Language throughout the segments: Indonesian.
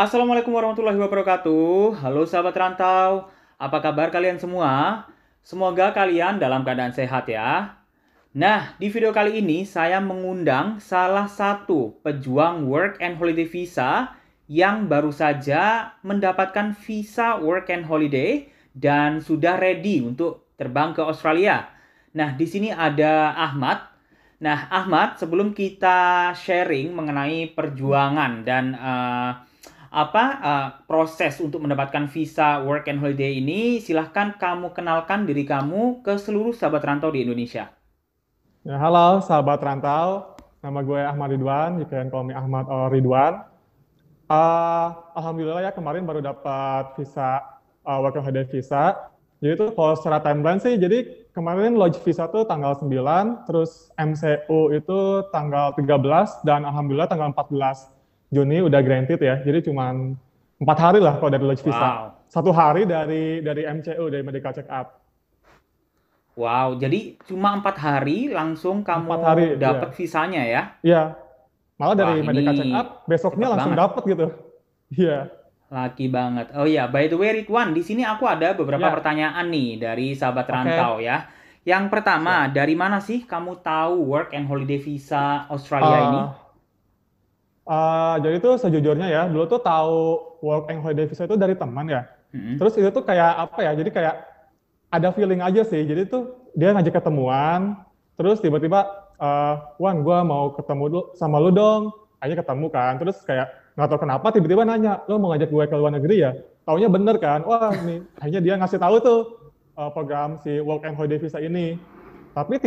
Assalamualaikum warahmatullahi wabarakatuh. Halo sahabat rantau, apa kabar kalian semua? Semoga kalian dalam keadaan sehat ya. Nah, di video kali ini saya mengundang salah satu pejuang Work and Holiday Visa yang baru saja mendapatkan visa Work and Holiday dan sudah ready untuk terbang ke Australia. Nah, di sini ada Ahmad. Nah, Ahmad, sebelum kita sharing mengenai perjuangan dan proses untuk mendapatkan visa Work and Holiday ini, silahkan kamu kenalkan diri kamu ke seluruh sahabat rantau di Indonesia. Ya, halo sahabat rantau, nama gue Ahmad Ridwan, you can call me Ahmad or Ridwan. Alhamdulillah ya kemarin baru dapat visa work and holiday visa. Jadi itu kalau secara timeline sih, jadi kemarin lodge visa tuh tanggal 9, terus MCU itu tanggal 13, dan alhamdulillah tanggal 14 Juni udah granted ya. Jadi cuman 4 hari lah kalau dari lodge visa. Wow. 1 hari dari MCU, dari medical check up. Wow, jadi cuma 4 hari langsung 4 hari, kamu ya. dapat visanya ya? Iya, malah Wah, dari ini medical check up besoknya cepat langsung banget. dapat gitu. Iya, Laki banget. Oh ya, by the way Ridwan, di sini aku ada beberapa ya, pertanyaan nih dari sahabat rantau oke, ya. Yang pertama, siap. dari mana sih kamu tahu Work and Holiday Visa Australia ini? Uh, jadi tuh sejujurnya ya, dulu tuh tahu work and holiday visa itu dari teman ya. Mm-mm. Terus itu tuh kayak apa ya? Jadi kayak ada feeling aja sih. Jadi tuh dia ngajak ketemuan, terus tiba-tiba, Wan, gua mau ketemu dulu sama lu dong. Akhirnya ketemu kan. Terus kayak nggak tahu kenapa tiba-tiba nanya, lo mau ngajak gue ke luar negeri ya? Taunya bener kan? Wah, nih. Akhirnya dia ngasih tahu tuh program si work and holiday visa ini. Tapi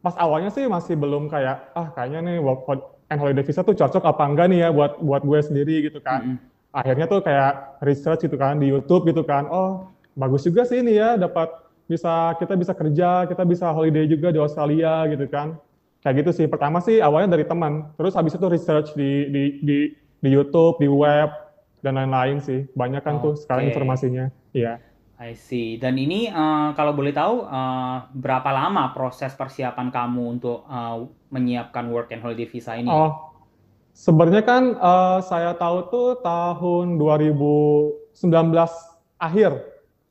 pas awalnya sih masih belum kayak kayaknya nih work and holiday visa tuh cocok apa enggak nih ya buat buat gue sendiri gitu kan. Mm-mm. Akhirnya tuh kayak research gitu kan di YouTube gitu kan. Oh, bagus juga sih ini ya dapat kita bisa kerja, kita bisa holiday juga di Australia gitu kan. Kayak gitu sih. Pertama sih awalnya dari teman, terus habis itu research di YouTube, di web dan lain-lain sih. Banyak kan tuh sekarang Oke. informasinya. Iya. I see. Dan ini kalau boleh tahu berapa lama proses persiapan kamu untuk menyiapkan work and holiday visa ini? Oh, sebenarnya kan saya tahu tuh tahun 2019 akhir.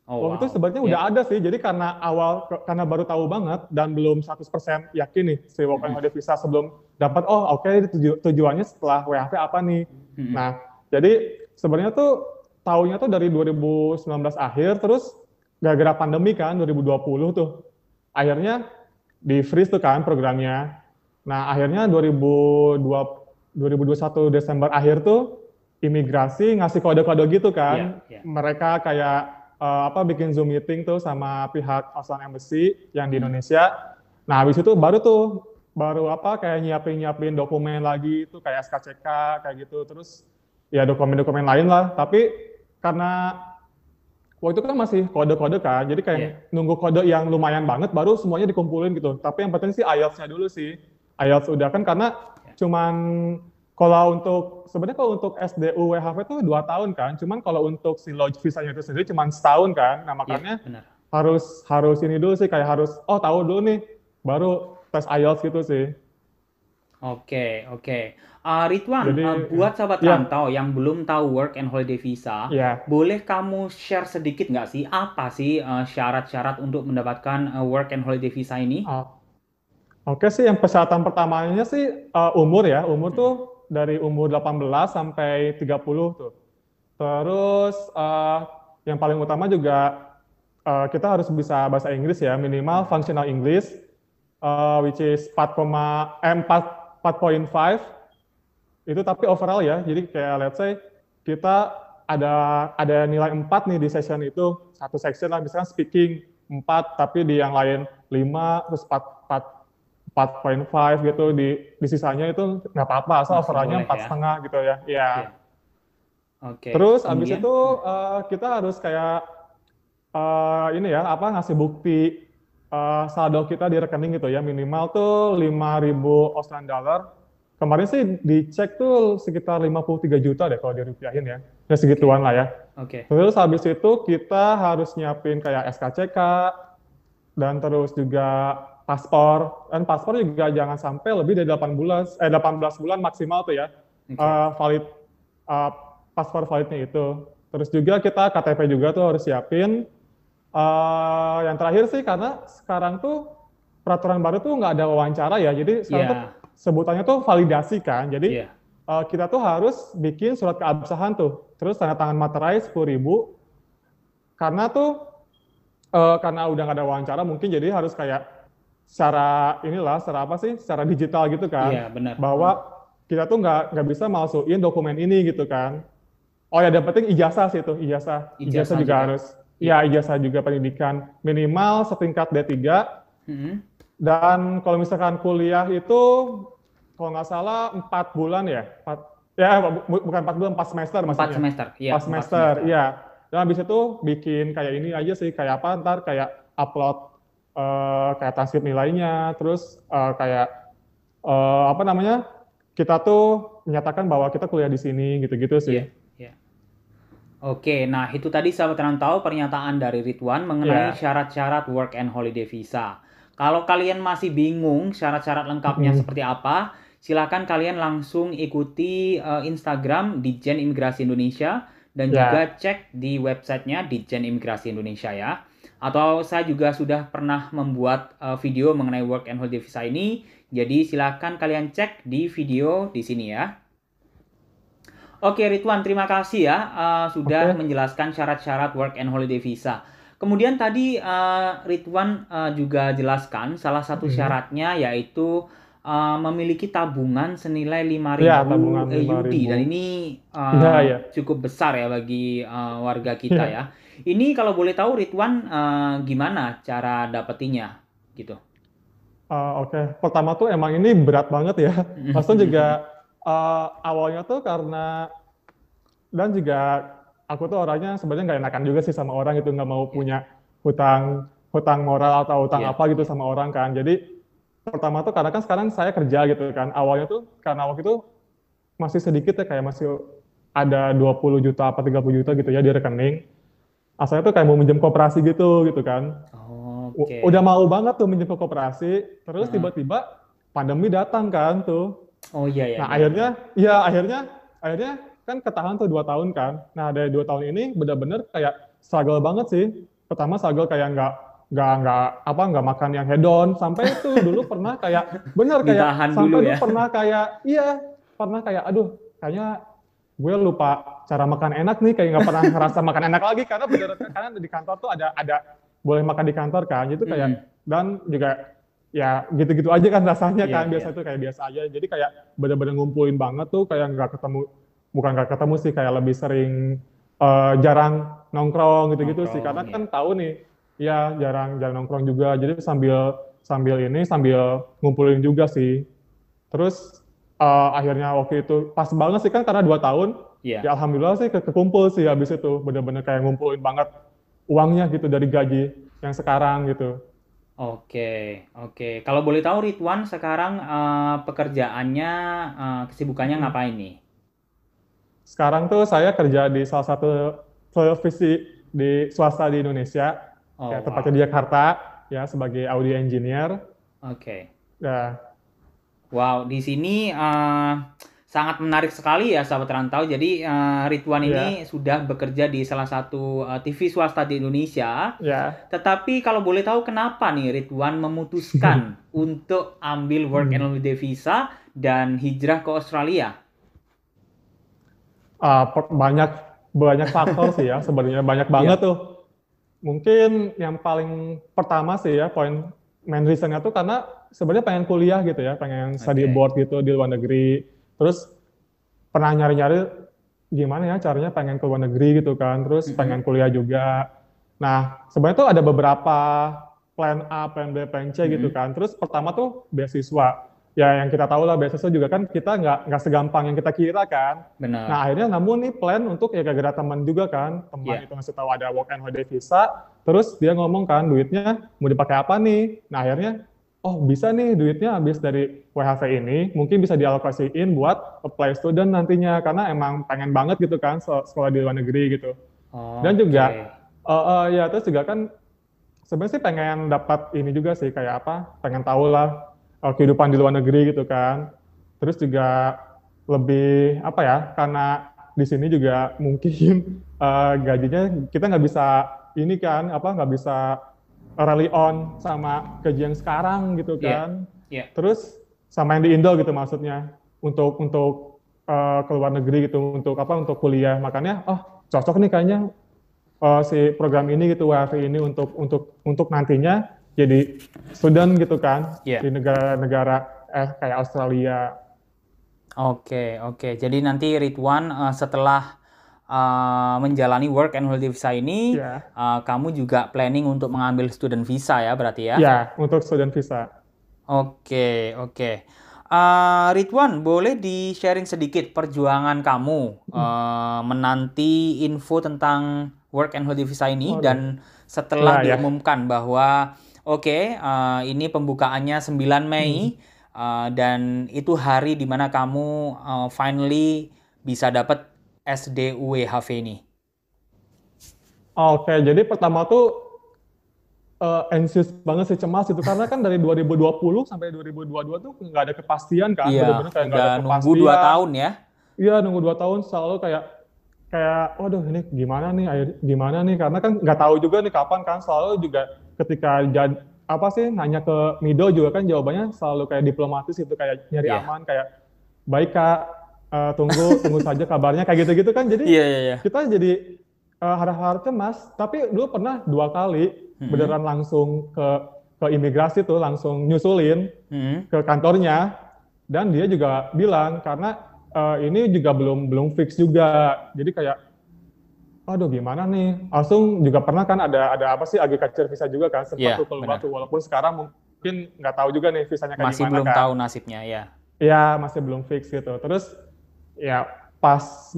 Oh Waktu itu wow. sebenarnya udah Ya. ada sih, jadi karena baru tahu banget dan belum 100% yakin nih si work and Mm-mm. holiday visa sebelum dapat, oh oke, tujuannya setelah WHV apa nih. Mm-mm. Nah, jadi sebenarnya tuh tahunya tuh dari 2019 akhir, terus gara-gara pandemi kan 2020 tuh, akhirnya di freeze tuh kan programnya. Nah, akhirnya 2021 Desember akhir tuh imigrasi ngasih kode-kode gitu Ya, kan. ya. Mereka kayak bikin Zoom meeting tuh sama pihak Australian Embassy yang di Mm. Indonesia. Nah, habis itu baru kayak nyiapin dokumen lagi itu kayak SKCK kayak gitu. Terus ya dokumen-dokumen lain lah. Tapi karena waktu itu kan masih kode-kode kan, jadi kayak Ya. nunggu kode yang lumayan banget baru semuanya dikumpulin gitu. Tapi yang penting sih IELTS-nya dulu sih. IELTS udah kan karena Ya. cuman sebenarnya kalau untuk SDU WHV itu 2 tahun kan, cuman kalau untuk si lodge visa-nya itu sendiri cuman setahun kan. Nah, Ya, makanya benar. harus harus ini dulu sih kayak harus tahu dulu nih baru tes IELTS gitu sih. Oke, oke. Ridwan, Jadi buat sahabat ya, rantau yang belum tahu work and holiday visa, ya. boleh kamu share sedikit nggak sih apa sih syarat-syarat untuk mendapatkan work and holiday visa ini? Oh, oke sih, yang persyaratan pertamanya sih umur ya. Umur tuh Mm-mm. dari umur 18 sampai 30 tuh. Terus yang paling utama juga kita harus bisa bahasa Inggris ya, minimal Mm. functional English, which is 4,5 itu tapi overall ya. Jadi kayak let's say kita ada ada nilai 4 nih di session itu, satu section lah misalkan speaking 4 tapi di yang lain 5 terus 4,5 gitu di sisanya itu nggak apa-apa asal Masih overallnya boleh empat ya? setengah gitu ya. Ya. Ya. Oke. Terus abis Kemudian? itu kita harus kayak ini ya apa ngasih bukti saldo kita di rekening gitu ya, minimal tuh 5.000 Australian dollar. Kemarin sih dicek tuh sekitar 53 juta deh kalau dirupiahin ya. Ya segituan Oke. lah ya. Oke. Terus habis itu kita harus nyiapin kayak SKCK dan terus juga paspor. Dan paspor juga jangan sampai lebih dari 18 bulan maksimal tuh ya. Oke. Valid uh, paspor validnya itu. Terus juga kita KTP juga tuh harus siapin. Yang terakhir sih karena sekarang tuh peraturan baru tuh nggak ada wawancara ya, jadi sekarang tuh Iya, sebutannya tuh validasi kan. Jadi iya. kita tuh harus bikin surat keabsahan tuh, terus tanda tangan materai 10.000. Karena tuh karena udah nggak ada wawancara mungkin jadi harus kayak secara apa sih, secara digital gitu Iya, kan, benar. bahwa kita tuh nggak bisa masukin dokumen ini gitu kan. Oh ya, yang penting ijazah sih itu, ijazah Ijazah juga juga. harus. Iya. Ya, ijazah juga pendidikan minimal setingkat D3. Mm-mm. Dan kalau misalkan kuliah itu, kalau nggak salah 4 bulan ya, bukan 4 bulan, 4 semester Empat maksudnya. semester. Iya, 4 semester, 4 semester. iya. Dan habis itu bikin kayak ini aja sih, kayak apa, ntar kayak upload kayak transkrip nilainya, terus kayak apa namanya, kita tuh menyatakan bahwa kita kuliah di sini, gitu-gitu sih. Iya, iya. Oke, nah itu tadi sahabat rantau pernyataan dari Ridwan mengenai Ya. syarat-syarat work and holiday visa. Kalau kalian masih bingung syarat-syarat lengkapnya Mm-mm. seperti apa, silakan kalian langsung ikuti Instagram Ditjen Imigrasi Indonesia dan Ya. juga cek di websitenya Ditjen Imigrasi Indonesia ya. Atau saya juga sudah pernah membuat video mengenai work and holiday visa ini, jadi silakan kalian cek di video di sini ya. Oke, Ridwan, terima kasih ya sudah Oke. menjelaskan syarat-syarat work and holiday visa. Kemudian tadi Ridwan juga jelaskan salah satu Mm. syaratnya yaitu memiliki tabungan senilai Ya, 5.000 tabungan lima AUD ribu. dan ini Iya, iya. cukup besar ya bagi warga kita Iya. ya. Ini kalau boleh tahu Ridwan gimana cara dapetinnya gitu. Oke. Pertama tuh emang ini berat banget ya. Maksudnya juga awalnya tuh karena, dan juga aku tuh orangnya sebenarnya nggak enakan juga sih sama orang itu, nggak mau Ya, punya hutang hutang moral atau hutang ya, apa gitu ya. sama orang kan. Jadi pertama tuh karena kan sekarang saya kerja gitu kan. Awalnya tuh karena waktu itu masih sedikit ya, kayak masih ada 20 juta apa 30 juta gitu ya di rekening. Asalnya tuh kayak mau minjem koperasi gitu kan. Udah Oke. mau banget tuh minjem ke koperasi, terus Heeh. tiba-tiba pandemi datang kan tuh. Oh iya ya, Nah benar-benar. akhirnya kan ketahan tuh 2 tahun kan. Nah dari 2 tahun ini bener-bener kayak struggle banget sih. Pertama struggle kayak nggak makan yang hedon, sampai tuh dulu pernah kayak bener kayak Ditahan dulu sampai dulu ya. pernah kayak aduh, kayaknya gue lupa cara makan enak nih, kayak nggak pernah ngerasa makan enak lagi karena bener, karena di kantor tuh ada boleh makan di kantor kan, itu kayak, Mm-mm. dan juga ya gitu-gitu aja kan rasanya Iya, kan, biasa iya. tuh kayak biasa aja, jadi kayak bener-bener ngumpulin banget tuh, kayak nggak ketemu, bukan nggak ketemu sih, kayak lebih sering jarang nongkrong gitu-gitu sih, karena Nongkrong ya. kan tahu nih ya jarang jarang nongkrong juga, jadi sambil sambil ngumpulin juga sih. Terus akhirnya waktu itu pas banget sih kan karena 2 tahun, Iya. ya alhamdulillah sih kekumpul sih habis itu, bener-bener kayak ngumpulin banget uangnya gitu dari gaji yang sekarang gitu. Oke, oke. Kalau boleh tahu Ridwan sekarang pekerjaannya, kesibukannya Mm-mm. ngapain nih? Sekarang tuh saya kerja di salah satu televisi di swasta di Indonesia, ya Oh, tepatnya wow. di Jakarta, ya sebagai audio engineer. Oke. Ya. Wow, di sini sangat menarik sekali ya sahabat rantau. Jadi Ridwan ini Ya. sudah bekerja di salah satu TV swasta di Indonesia. Ya. Tetapi kalau boleh tahu kenapa nih Ridwan memutuskan untuk ambil work and Hmm. holiday visa dan hijrah ke Australia? Banyak banyak faktor sih ya, sebenarnya banyak banget Iya, tuh. Mungkin yang paling pertama sih ya, poin main reasonnya tuh karena sebenarnya pengen kuliah gitu ya, pengen study oke. abroad gitu di luar negeri. Terus pernah nyari-nyari gimana ya caranya pengen ke luar negeri gitu kan, terus pengen Mm-mm. kuliah juga. Nah, sebenarnya tuh ada beberapa plan A, plan B, plan C gitu Mm-mm. kan. Terus pertama tuh beasiswa. Ya yang kita tahu lah, beasiswa juga kan kita nggak segampang yang kita kira kan. Nah Benar. akhirnya namun nih plan untuk ya gara-gara teman juga kan, teman Iya. itu ngasih tahu ada work and holiday visa, terus dia ngomong kan duitnya mau dipakai apa nih. Nah akhirnya, oh bisa nih duitnya habis dari WHV ini, mungkin bisa dialokasiin buat apply student nantinya, karena emang pengen banget gitu kan sekolah di luar negeri gitu. Dan Oke. juga ya terus juga kan sebenarnya sih pengen dapat ini juga sih, kayak apa, pengen tahu lah kehidupan di luar negeri gitu kan. Terus juga lebih apa ya, karena di sini juga mungkin gajinya kita nggak bisa ini kan, apa nggak bisa rely on sama gaji yang sekarang gitu Iya. kan. Iya. Terus sama yang di Indo gitu maksudnya untuk ke luar negeri gitu untuk apa untuk kuliah. Makanya cocok nih kayaknya si program ini gitu WFI ini untuk nantinya jadi student gitu kan Iya. di negara-negara kayak Australia. Oke, oke. Jadi nanti Ridwan setelah menjalani work and holiday visa ini, Ya, kamu juga planning untuk mengambil student visa ya, berarti ya? ya untuk student visa. Oke, oke. Ridwan, boleh di-sharing sedikit perjuangan kamu menanti info tentang work and holiday visa ini Waduh. dan setelah Ya, ya. diumumkan bahwa ini pembukaannya 9 Mei dan itu hari di mana kamu finally bisa dapat SDUWHV ini. Oke, jadi pertama tuh anxious banget sih, cemas itu karena kan dari 2020 sampai 2022 tuh nggak ada kepastian kan, Iya, bener-bener kayak nggak udah ada nunggu 2 kepastian. tahun ya. Iya, nunggu 2 tahun selalu kayak waduh ini gimana nih karena kan nggak tahu juga nih kapan kan, selalu juga ketika apa sih nanya ke Mido juga kan jawabannya selalu kayak diplomatis itu kayak nyari Iya. aman kayak baik Kak, tunggu saja kabarnya kayak gitu-gitu kan, jadi Iya, iya, iya. kita jadi harap-harap cemas. Tapi dulu pernah 2 kali beneran langsung ke imigrasi tuh langsung nyusulin ke kantornya, dan dia juga bilang karena ini juga belum fix juga, jadi kayak aduh gimana nih, langsung juga pernah kan ada apa sih agriculture visa juga kan sempat Iya, tuh keluar benar. tuh, walaupun sekarang mungkin nggak tahu juga nih visanya kayak Masih gimana belum kan. tahu nasibnya ya. Ya masih belum fix gitu. Terus ya pas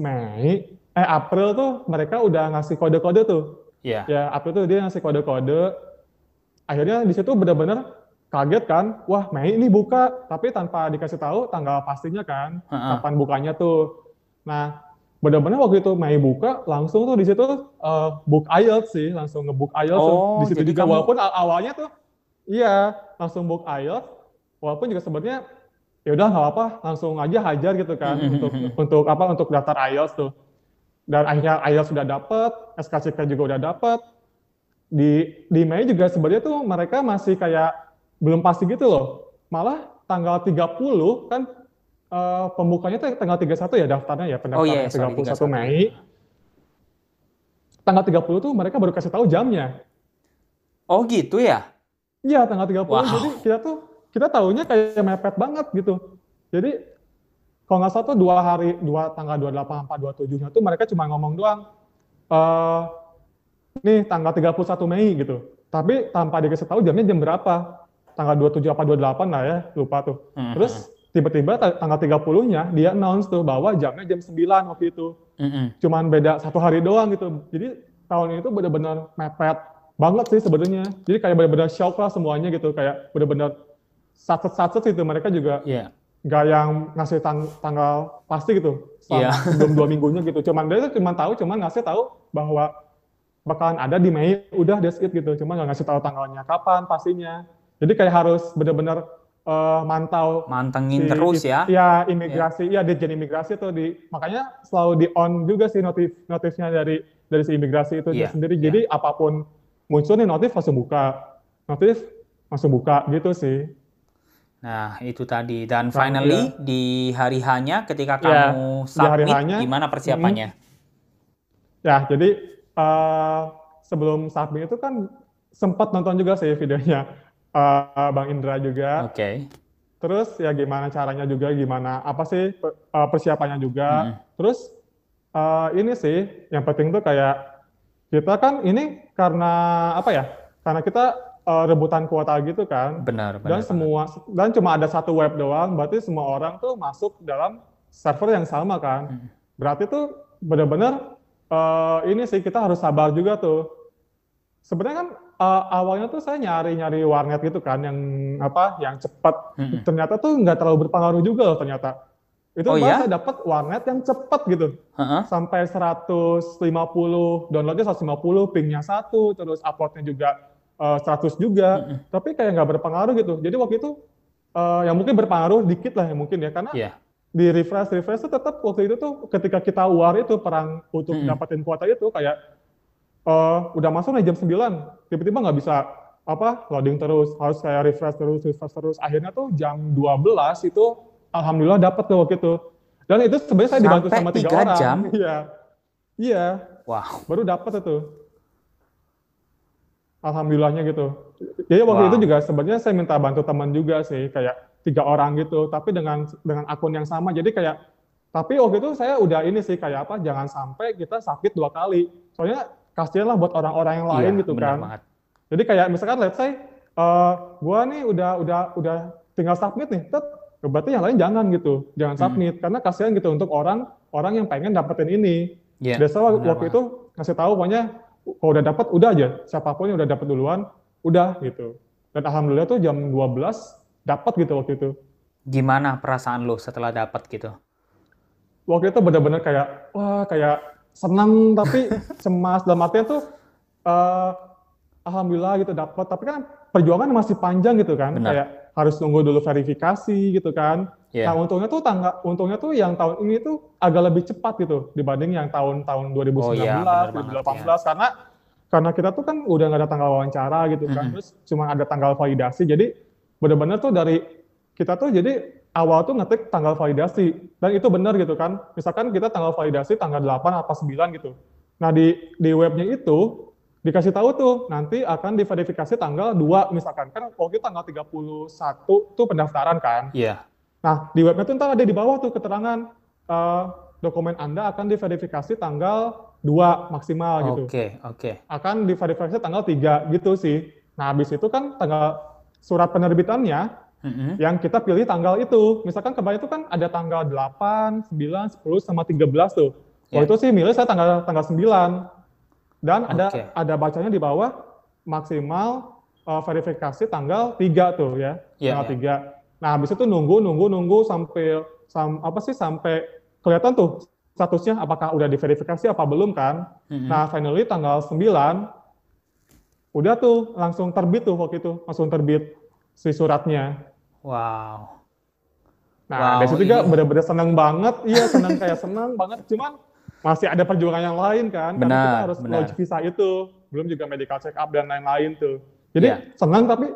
April tuh mereka udah ngasih kode-kode tuh. Iya. Ya April tuh dia ngasih kode-kode. Akhirnya di situ benar-benar kaget kan. Wah Mei ini buka, tapi tanpa dikasih tahu tanggal pastinya kan Heeh. kapan bukanya tuh. Nah benar-benar waktu itu Mei buka langsung tuh di situ book IELTS sih, langsung ngebook IELTS tuh Oh, di situ jadi juga. kamu Walaupun awalnya tuh iya langsung book IELTS, walaupun juga sebenarnya ya udah nggak apa, langsung aja hajar gitu kan untuk daftar IELTS tuh. Dan akhirnya IELTS sudah dapet, SKCK juga udah dapet. Di Mei juga sebenarnya tuh mereka masih kayak belum pasti gitu loh. Malah tanggal 30 kan pembukanya tuh tanggal 31 ya daftarnya ya, Oh iya, pendaftarannya sorry, 31 31 ya. Mei. Tanggal 30 tuh mereka baru kasih tahu jamnya. Oh gitu ya? Iya, tanggal 30. Jadi Wow. kita tahunya kayak mepet banget gitu. Jadi kalau nggak salah tuh tanggal 28, 4, 27-nya tuh mereka cuma ngomong doang, eh nih tanggal 31 Mei gitu. Tapi tanpa dikasih tahu jamnya jam berapa. Tanggal 27 apa 28 lah ya, lupa tuh. Terus tiba-tiba tanggal 30-nya dia announce tuh bahwa jamnya jam 9 waktu itu. Cuman beda 1 hari doang gitu. Jadi tahun ini tuh benar-benar mepet banget sih sebenarnya. Jadi kayak benar-benar shock lah semuanya gitu. Kayak benar-benar satset itu mereka juga Iya. nggak yang ngasih tanggal pasti gitu Iya. sebelum 2 minggunya gitu. Dia tuh cuman ngasih tahu bahwa bakalan ada di Mei, udah that's it gitu. Cuma nggak ngasih tahu tanggalnya kapan pastinya. Jadi kayak harus benar-benar Mantengin terus ya. Ya imigrasi, ya Ditjen imigrasi tuh makanya selalu di on juga sih notifnya dari si imigrasi itu sendiri. Jadi apapun muncul nih notif langsung buka gitu sih. Nah, itu tadi. Dan finally di hari H-nya ketika kamu hari submit, H-nya, gimana persiapannya? Ya, jadi sebelum submit itu kan sempat nonton juga sih videonya Bang Indra juga. Oke. Terus ya gimana caranya juga, gimana apa sih persiapannya juga. Terus ini sih yang penting tuh kayak kita kan ini karena apa ya? Karena kita rebutan kuota gitu kan. Benar. Dan cuma ada satu web doang, berarti semua orang tuh masuk dalam server yang sama kan. Berarti tuh benar-benar ini sih kita harus sabar juga tuh. Sebenarnya kan awalnya tuh saya nyari warnet gitu kan yang cepat. Ternyata tuh nggak terlalu berpengaruh juga loh ternyata. Itu saya dapat warnet yang cepat gitu. Sampai 150 downloadnya 150, pingnya 1, terus uploadnya juga 100 juga. Tapi kayak nggak berpengaruh gitu. Jadi waktu itu yang mungkin berpengaruh dikit lah ya mungkin ya, karena di refresh tuh tetap waktu itu tuh ketika kita war itu perang untuk Mm-mm. dapatin kuota itu kayak udah masuk nih jam 9, tiba-tiba nggak bisa apa loading terus, harus kayak refresh terus. Akhirnya tuh jam 12 itu alhamdulillah dapat tuh waktu itu. Dan itu sebenarnya saya dibantu Sampai sama 3 orang. 3 jam? Iya, iya, Wow, baru dapat itu. Alhamdulillahnya gitu. Jadi waktu itu wow. juga sebenarnya saya minta bantu teman juga sih, kayak 3 orang gitu, tapi dengan akun yang sama. Jadi kayak, tapi waktu itu saya udah ini sih kayak apa, jangan sampai kita sakit 2 kali. Soalnya kasihan lah buat orang-orang yang Iya, lain gitu benar kan. banget. Jadi kayak misalkan let's say gua nih udah tinggal submit nih, berarti yang lain jangan gitu, jangan Mm-mm. submit karena kasihan gitu untuk orang yang pengen dapetin ini. Iya, Biasa benar waktu banget. itu ngasih tahu pokoknya kalau udah dapat udah aja, siapapun yang udah dapat duluan udah gitu. Dan alhamdulillah tuh jam 12 dapat gitu waktu itu. Gimana perasaan lo setelah dapat gitu? Waktu itu benar-benar kayak wah kayak senang tapi cemas dalam artian tuh eh, alhamdulillah gitu dapat, tapi kan perjuangan masih panjang gitu kan, Benar. kayak harus nunggu dulu verifikasi gitu kan. Nah, Iya. untungnya tuh yang tahun ini tuh agak lebih cepat gitu dibanding yang tahun-tahun Oh iya, 2019, benar banget ya. 2018 karena kita tuh kan udah nggak ada tanggal wawancara gitu kan, Mm-mm. terus cuma ada tanggal validasi. Jadi benar-benar tuh dari kita tuh jadi awal tuh ngetik tanggal validasi dan itu benar gitu kan. Misalkan kita tanggal validasi tanggal 8 apa 9 gitu. Nah, di webnya itu dikasih tahu tuh nanti akan diverifikasi tanggal 2 misalkan. Kan waktu itu tanggal 31 tuh pendaftaran kan. Iya. Nah, di webnya tuh ntar ada di bawah tuh keterangan eh, dokumen Anda akan diverifikasi tanggal 2 maksimal gitu. Oke, oke. Akan diverifikasi tanggal 3 gitu sih. Nah, habis itu kan tanggal surat penerbitannya Mm-mm. yang kita pilih tanggal itu. Misalkan kemarin itu kan ada tanggal 8, 9, 10 sama 13 tuh. Waktu Iya. itu sih milih saya tanggal tanggal 9 dan Oke. ada bacanya di bawah maksimal verifikasi tanggal 3 tuh ya. Iya, Tanggal iya. 3. Nah, habis itu nunggu sampai apa sih sampai kelihatan tuh statusnya apakah udah diverifikasi apa belum kan. Mm-mm. Nah, finally tanggal 9 udah tuh langsung terbit tuh waktu itu, langsung terbit si suratnya. Wow. Nah, dari Wow, situ juga ini bener-bener seneng banget, iya seneng kayak seneng banget, cuman masih ada perjuangan yang lain kan, karena kita benar, harus logis benar. visa itu, belum juga medical check up dan lain-lain tuh. Iya, Jadi senang tapi,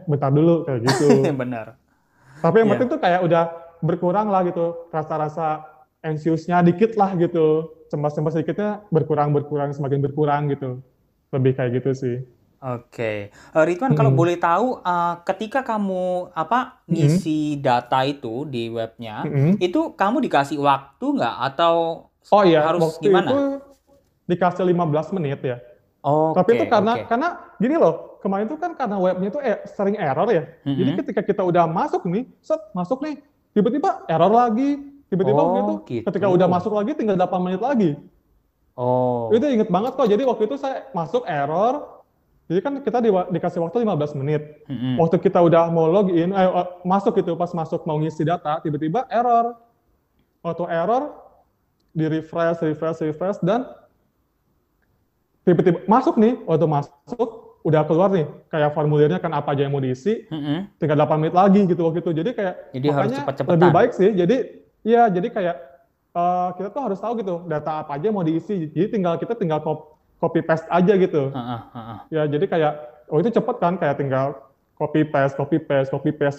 bentar dulu, kayak gitu. benar. Tapi yang penting Iya. tuh kayak udah berkurang lah gitu, rasa-rasa anxious-nya dikit lah gitu, cemas-cemas dikitnya berkurang, semakin berkurang gitu. Lebih kayak gitu sih. Oke. Ridwan, kalau Mm-mm. boleh tahu, ketika kamu Mm-mm. ngisi data itu di webnya, Mm-mm. itu kamu dikasih waktu nggak atau Oh iya, harus waktu itu gimana? dikasih 15 menit ya. Tapi itu Oke, oke. karena gini loh, kemarin itu kan karena webnya itu sering error ya. Jadi Mm-mm. ketika kita udah masuk nih, masuk nih, tiba-tiba error lagi. Tiba-tiba waktu itu Oh, gitu. ketika udah masuk lagi tinggal 8 menit lagi. Itu Oh. inget banget kok. Jadi waktu itu saya masuk error. Jadi kan kita dikasih waktu 15 menit. Mm-mm. Waktu kita udah mau login, masuk gitu, pas masuk mau ngisi data, tiba-tiba error. Waktu error, di refresh, dan tiba-tiba masuk nih, waktu masuk udah keluar nih kayak formulirnya kan apa aja yang mau diisi, Mm-mm. tinggal 8 menit lagi gitu waktu itu. Jadi kayak Jadi harus makanya lebih cepet-cepetan. baik sih. Jadi ya jadi kayak kita tuh harus tahu gitu data apa aja mau diisi. Jadi kita tinggal copy paste aja gitu. Heeh, heeh. Ya jadi kayak itu cepet kan kayak tinggal copy paste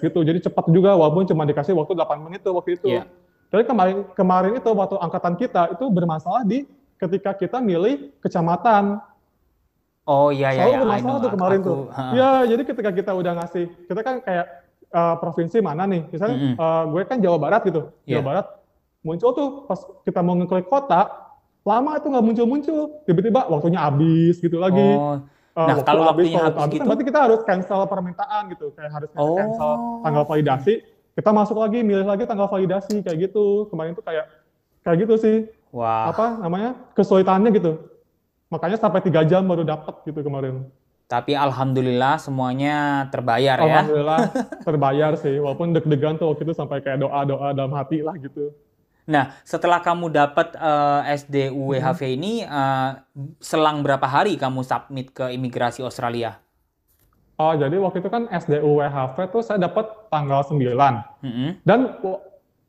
gitu. Jadi cepat juga walaupun cuma dikasih waktu 8 menit tuh waktu itu. Iya. Tapi kemarin itu waktu angkatan kita itu bermasalah di ketika kita milih kecamatan. Oh iya, iya, Selalu iya. I bermasalah know. tuh kemarin tuh. Heeh. Ya, jadi ketika kita udah ngasih, kita kan kayak provinsi mana nih? Misalnya Mm-mm. gue kan Jawa Barat gitu. Jawa Iya. Barat muncul tuh pas kita mau ngeklik kota, lama itu nggak muncul-muncul. Tiba-tiba waktunya habis gitu lagi. Oh. Nah, Waktu kalau habis, waktunya kalau waktu habis habis kan gitu, berarti kita harus cancel permintaan gitu. Kayak harus cancel tanggal oh. validasi. Kita masuk lagi, milih lagi tanggal validasi kayak gitu. Kemarin tuh kayak gitu sih. Wah. Apa namanya? Kesulitannya gitu. Makanya sampai 3 jam baru dapat gitu kemarin. Tapi alhamdulillah semuanya terbayar ya. Alhamdulillah terbayar sih, walaupun deg-degan tuh waktu itu sampai kayak doa-doa dalam hati lah gitu. Nah, setelah kamu dapat Mm-mm. SDUWHV ini, selang berapa hari kamu submit ke imigrasi Australia? Jadi waktu itu kan SDU WHV tuh saya dapat tanggal 9. Mm-mm. Dan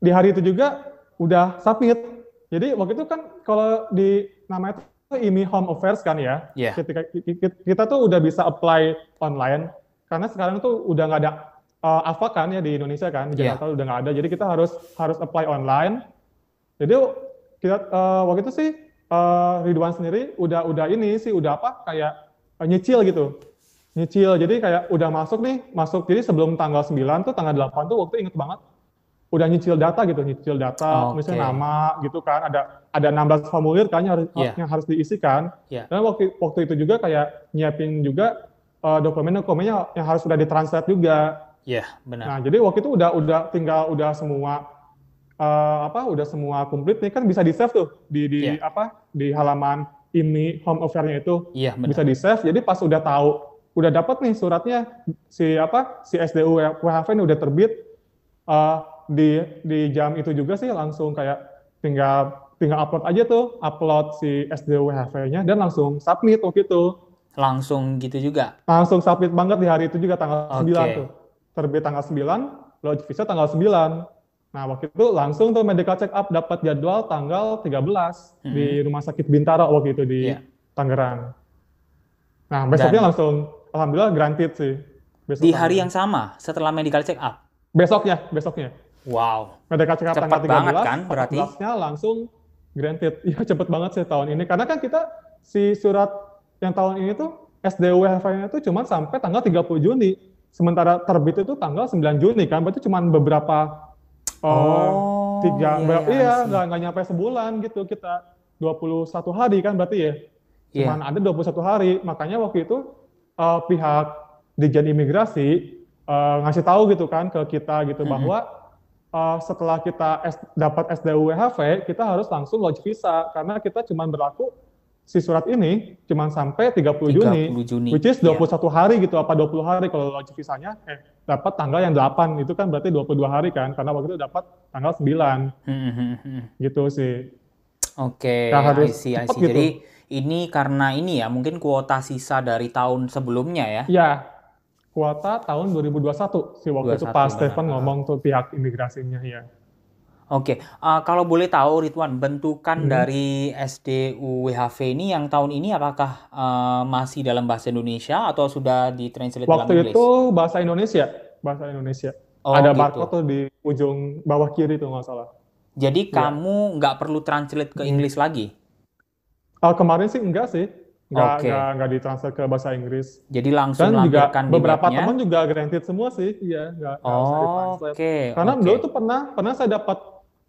di hari itu juga udah submit. Jadi waktu itu kan kalau di namanya itu IMI Home Affairs kan ya, Iya. ketika kita tuh udah bisa apply online, karena sekarang tuh udah nggak ada AFA kan ya di Indonesia kan, di Iya. Jakarta udah nggak ada, jadi kita harus harus apply online. Jadi kita waktu itu sih Ridwan sendiri udah ini sih udah apa kayak nyicil gitu. Nyicil. Jadi kayak udah masuk nih, masuk. Jadi sebelum tanggal 9 tuh tanggal 8 tuh waktu inget banget udah nyicil data gitu, nyicil data Oke. misalnya nama gitu kan, ada 16 formulir kan Iya. yang harus diisikan. Iya. Dan waktu itu juga kayak nyiapin juga dokumen-dokumennya yang harus sudah ditranslate juga. Iya, benar. Nah, jadi waktu itu udah semua udah semua komplit nih kan bisa di-save tuh Iya. di halaman IMI Home Affair-nya itu Iya, bisa benar. di-save. Jadi pas udah tahu udah dapat nih suratnya si SDU WHV ini udah terbit eh, di jam itu juga sih langsung kayak tinggal tinggal upload aja tuh, upload si SDU WHV-nya dan langsung submit waktu itu. Langsung gitu juga. Langsung submit banget di hari itu juga tanggal 9 tuh. Oke. Terbit tanggal 9, login visa tanggal 9. Nah, waktu itu langsung tuh medical check up dapat jadwal tanggal 13 di Rumah Sakit Bintaro waktu itu di Iya. Tangerang. Nah, besoknya Dan langsung alhamdulillah granted sih. di hari Besokannya. yang sama setelah medical check up. Besoknya. Wow. Medical check up tanggal Cepat banget 13, kan berarti? 14-nya langsung granted. Iya, cepet banget sih tahun ini. Karena kan kita si surat yang tahun ini tuh SDWHV-nya tuh cuma sampai tanggal 30 Juni. Sementara terbit itu tanggal 9 Juni kan. Berarti cuma beberapa Oh, iya, I iya, see. nggak nyampe sebulan gitu kita 21 hari kan berarti ya. Iya. Cuman ada 21 hari. Makanya waktu itu pihak Dijen Imigrasi ngasih tahu gitu kan ke kita gitu bahwa setelah kita dapat SDUWHV, kita harus langsung lodge visa karena kita cuma berlaku si surat ini cuma sampai 30 Juni, 30 Juni. which is Iya. 21 hari gitu, apa 20 hari kalau lodge visanya dapat tanggal yang 8, itu kan berarti 22 hari kan, karena waktu itu dapat tanggal 9, gitu sih. Oke, Ya I harus see, I cepat see. gitu. Jadi ini karena ini ya, mungkin kuota sisa dari tahun sebelumnya ya. Ya, kuota tahun 2021 sih waktu itu 21, pas benar. Stephen ngomong tuh pihak imigrasinya ya. Oke, kalau boleh tahu Ridwan, bentukan dari SDUWHV ini yang tahun ini apakah masih dalam bahasa Indonesia atau sudah ditranslate dalam Waktu Inggris? itu bahasa Indonesia. Oh, Ada gitu. barcode tuh di ujung bawah kiri tuh nggak salah. Jadi Iya. kamu nggak perlu translate ke Inggris lagi? Kemarin sih enggak sih, Oke. nggak ditranslate ke bahasa Inggris. Jadi langsung Dan juga lampirkan di beberapa webnya. teman juga granted semua sih, iya nggak usah ditranslate. Oke, Karena oke. dulu tuh pernah saya dapat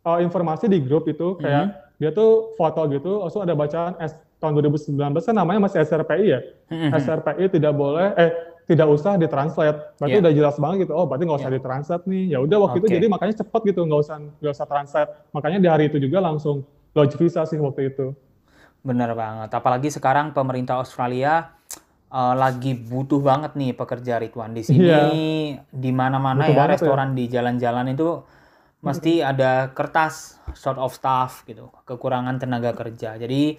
informasi di grup itu kayak dia tuh foto gitu, langsung ada bacaan tahun 2019 kan namanya masih SRPI ya. SRPI tidak usah ditranslate. Berarti Iya. udah jelas banget gitu. Oh, berarti nggak usah Iya. ditranslate nih. Ya udah waktu itu Oke. jadi makanya cepet gitu, nggak usah translate. Makanya di hari itu juga langsung lodge visa sih waktu itu. Bener banget. Apalagi sekarang pemerintah Australia lagi butuh banget nih pekerja Ridwan. Di sini Iya. di mana-mana Butuh ya banget ya. restoran di jalan-jalan itu mesti ada kertas short of staff gitu, kekurangan tenaga kerja. Jadi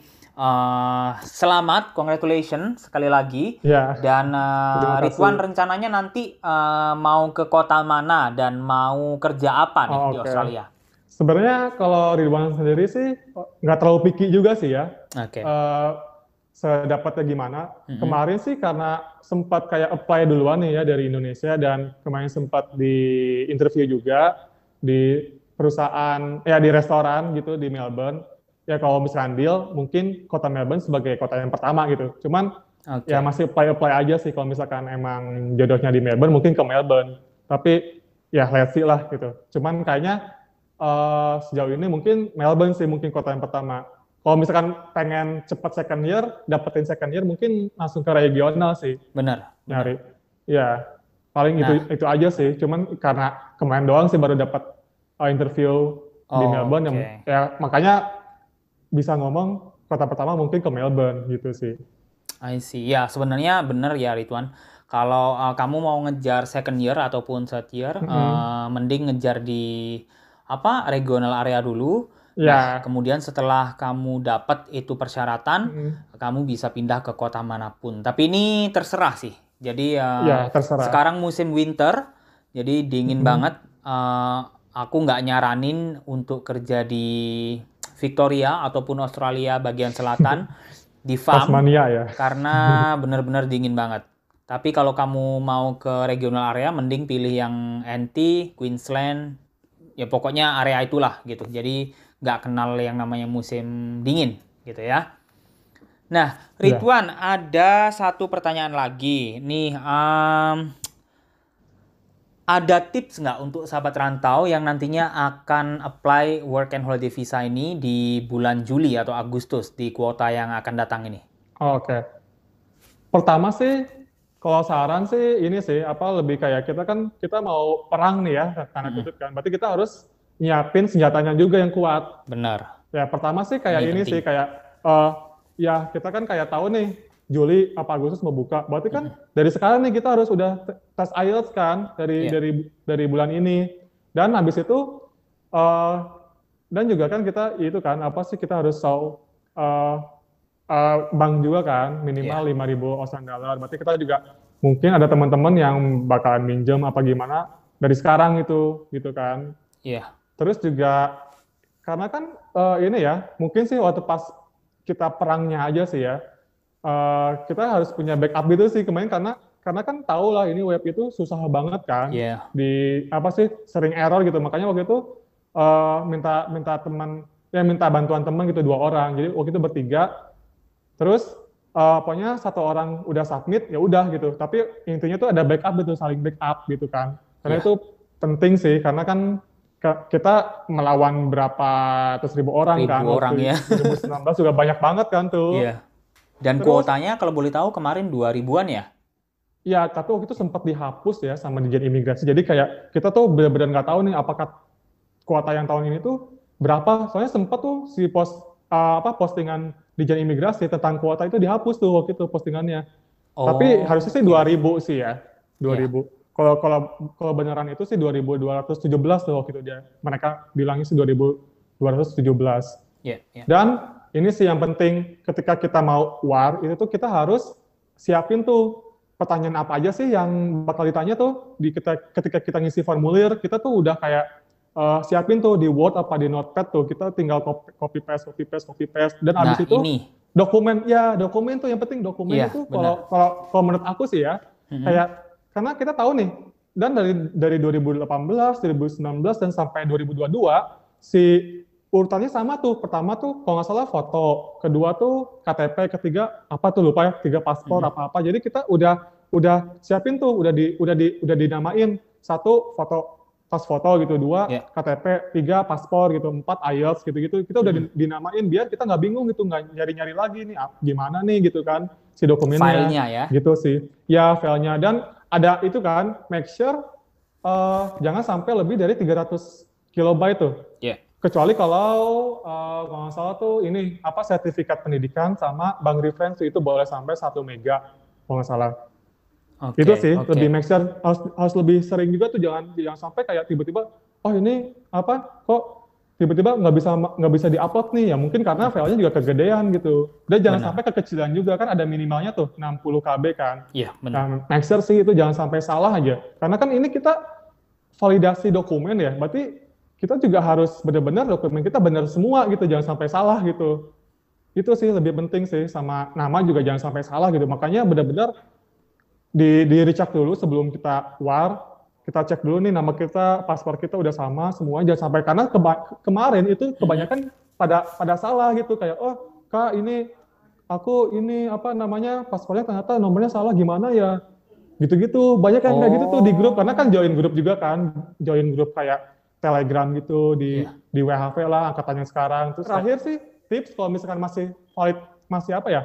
selamat, congratulations sekali lagi. Ya. Dan Terima kasih. Ridwan rencananya nanti mau ke kota mana dan mau kerja apa nih di Oke. Australia? Sebenarnya kalau Ridwan sendiri sih nggak terlalu picky juga sih ya. Oke. Sedapatnya gimana. Kemarin sih karena sempat kayak apply duluan nih ya dari Indonesia dan kemarin sempat di interview juga di perusahaan, ya di restoran gitu di Melbourne. Ya kalau misalkan deal, mungkin kota Melbourne sebagai kota yang pertama gitu. Cuman Oke. ya masih apply aja sih kalau misalkan emang jodohnya di Melbourne, mungkin ke Melbourne. Tapi ya let's see lah gitu. Cuman kayaknya sejauh ini mungkin Melbourne sih mungkin kota yang pertama. Kalau misalkan pengen cepat second year, dapetin second year mungkin langsung ke regional sih Bener. nyari. Ya, paling Nah. itu aja sih. Cuman karena kemarin doang sih baru dapat interview di Melbourne. Oke. Ya makanya bisa ngomong kota pertama mungkin ke Melbourne gitu sih. I see. Ya, sebenarnya bener ya Ridwan. Kalau kamu mau ngejar second year ataupun third year, mending ngejar di regional area dulu. Ya. Nah, kemudian setelah kamu dapat itu persyaratan, kamu bisa pindah ke kota manapun. Tapi ini terserah sih. Jadi Ya, terserah. sekarang musim winter, jadi dingin banget. aku nggak nyaranin untuk kerja di Victoria ataupun Australia bagian selatan di farm Tasmania ya. karena benar-benar dingin banget. Tapi kalau kamu mau ke regional area, mending pilih yang NT, Queensland, ya pokoknya area itulah gitu. Jadi nggak kenal yang namanya musim dingin gitu ya. Nah, Iya. Ridwan, ada satu pertanyaan lagi. Nih, ada tips nggak untuk sahabat rantau yang nantinya akan apply work and holiday visa ini di bulan Juli atau Agustus di kuota yang akan datang ini? Oke. Pertama sih, kalau saran sih ini sih apa lebih kayak kita mau perang nih ya tanda Mm-mm. kutip kan. Berarti kita harus nyiapin senjatanya juga yang kuat. Benar, Ya pertama sih kayak ini ini penting. sih kayak eh ya kita kan kayak tahu nih Juli apa Agustus mau buka. Berarti kan Mm-mm. dari sekarang nih kita harus udah tes IELTS kan Iya, dari bulan ini. Dan habis itu eh dan juga kan kita itu kan apa sih kita harus tahu eh bank juga kan iya, minimal 5.000 Australian dollar. Berarti kita juga mungkin ada teman-teman yang bakalan minjem apa gimana dari sekarang itu gitu kan. iya, Terus juga karena kan ini ya mungkin sih waktu pas kita perangnya aja sih ya kita harus punya backup gitu sih kemarin karena kan tahu lah ini web itu susah banget kan iya. di apa sih sering error gitu makanya waktu itu minta minta teman ya minta bantuan teman gitu 2 orang jadi waktu itu bertiga terus pokoknya 1 orang udah submit ya udah gitu tapi intinya tuh ada backup gitu saling backup gitu kan karena Iya, itu penting sih karena kan kita melawan berapa ratus ribu orang ribu kan orang waktu ya. 2019 juga banyak banget kan tuh Iya. Dan terus kuotanya kalau boleh tahu kemarin 2000-an ya? ya tapi waktu itu sempat dihapus ya sama Dijen Imigrasi jadi kayak kita tuh benar-benar nggak tahu nih apakah kuota yang tahun ini tuh berapa soalnya sempat tuh si apa postingan Dijen Imigrasi tentang kuota itu dihapus tuh waktu itu postingannya. Tapi Oh, harusnya sih oke. 2000 sih ya. Iya, 2000. Kalau kalau kalau beneran itu sih 2217 tuh waktu itu dia. Mereka bilangnya sih 2217. iya, iya. Dan ini sih yang penting ketika kita mau war itu tuh kita harus siapin tuh pertanyaan apa aja sih yang bakal ditanya tuh ketika kita ngisi formulir kita tuh udah kayak siapin tuh di Word apa di Notepad tuh kita tinggal copy paste dan Nah, abis itu ini. dokumen tuh yang penting dokumen Iya, itu benar. kalau menurut aku sih ya Mm-mm. kayak karena kita tahu nih dan dari 2018, 2019 dan sampai 2022 si urutannya sama tuh. Pertama tuh kalau nggak salah foto, kedua tuh KTP, ketiga apa tuh lupa ya, tiga paspor Mm-mm. apa-apa. Jadi kita udah siapin tuh, udah dinamain satu foto pas foto gitu, dua Iya. KTP, tiga paspor gitu, empat IELTS gitu-gitu. Kita udah Mm-mm. dinamain biar kita nggak bingung gitu, nggak nyari-nyari lagi nih gimana nih gitu kan si dokumennya Filenya ya. gitu sih. Ya filenya dan ada itu kan make sure jangan sampai lebih dari 300 kilobyte tuh. Iya. Kecuali kalau nggak salah tuh ini apa sertifikat pendidikan sama bank reference itu boleh sampai 1 mega kalau nggak salah. Itu Oke, sih oke. lebih make sure harus lebih sering juga tuh jangan sampai kayak tiba-tiba oh ini apa kok tiba-tiba nggak bisa diupload nih ya mungkin karena filenya juga kegedean gitu. Dan jangan sampai Benar. kekecilan juga kan ada minimalnya tuh 60 KB kan. Iya, benar. Nah, make sure sih itu jangan sampai salah aja. Karena kan ini kita validasi dokumen ya, berarti kita juga harus benar-benar dokumen kita benar semua gitu, jangan sampai salah gitu. Itu sih lebih penting sih sama nama juga jangan sampai salah gitu. Makanya benar-benar di recheck dulu sebelum kita war, kita cek dulu nih nama kita, paspor kita udah sama semua jangan sampai karena kemarin itu Mm-mm. kebanyakan pada salah gitu kayak oh Kak ini aku ini apa namanya paspornya ternyata nomornya salah gimana ya gitu-gitu banyak yang kayak gitu tuh di grup karena kan Oh, join grup kayak Telegram gitu iya. di WHV lah angkatannya sekarang terus terakhir sih tips kalau misalkan masih valid masih apa ya